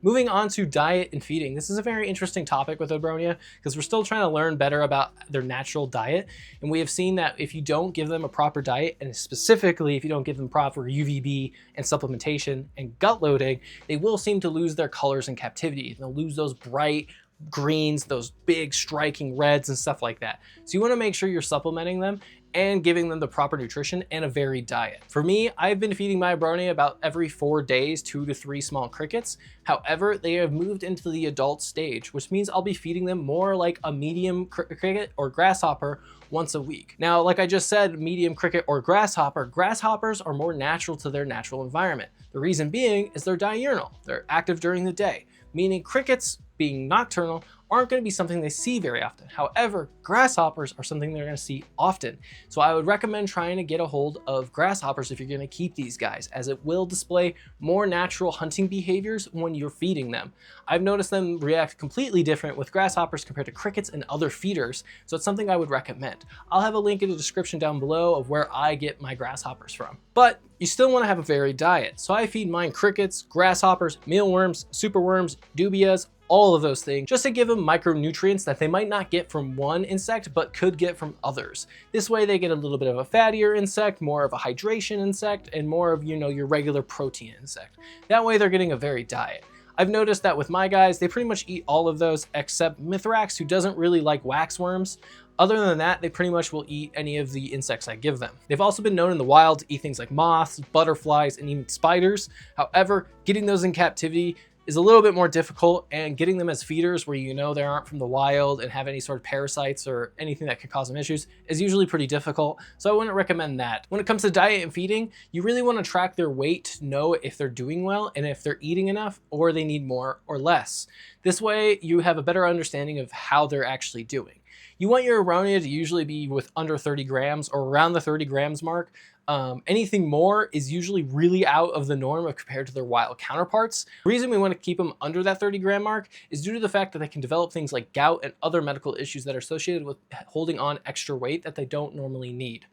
Moving on to diet and feeding. This is a very interesting topic with Abronia because we're still trying to learn better about their natural diet. And we have seen that if you don't give them a proper diet, and specifically if you don't give them proper UVB and supplementation and gut loading, they will seem to lose their colors in captivity. They'll lose those bright greens, those big striking reds and stuff like that. So you want to make sure you're supplementing them and giving them the proper nutrition and a varied diet. For me, I've been feeding my Abronia about every 4 days, 2 to 3 small crickets. However, they have moved into the adult stage, which means I'll be feeding them more like a medium cricket or grasshopper once a week. Now, like I just said, medium cricket or grasshopper, grasshoppers are more natural to their natural environment. The reason being is they're diurnal. They're active during the day, meaning crickets, being nocturnal, aren't going to be something they see very often. However, grasshoppers are something they're going to see often. So I would recommend trying to get a hold of grasshoppers if you're going to keep these guys, as it will display more natural hunting behaviors when you're feeding them. I've noticed them react completely different with grasshoppers compared to crickets and other feeders, so it's something I would recommend. I'll have a link in the description down below of where I get my grasshoppers from. But you still want to have a varied diet. So I feed mine crickets, grasshoppers, mealworms, superworms, dubias, all of those things, just to give them micronutrients that they might not get from one insect, but could get from others. This way they get a little bit of a fattier insect, more of a hydration insect, and more of, your regular protein insect. That way they're getting a varied diet. I've noticed that with my guys, they pretty much eat all of those except Mithrax, who doesn't really like waxworms. Other than that, they pretty much will eat any of the insects I give them. They've also been known in the wild to eat things like moths, butterflies, and even spiders. However, getting those in captivity is a little bit more difficult, and getting them as feeders where they aren't from the wild and have any sort of parasites or anything that could cause them issues is usually pretty difficult. So I wouldn't recommend that. When it comes to diet and feeding, you really want to track their weight to know if they're doing well and if they're eating enough or they need more or less. This way you have a better understanding of how they're actually doing. You want your Abronia to usually be with under 30 grams or around the 30 grams mark. Anything more is usually really out of the norm compared to their wild counterparts. The reason we want to keep them under that 30 gram mark is due to the fact that they can develop things like gout and other medical issues that are associated with holding on extra weight that they don't normally need.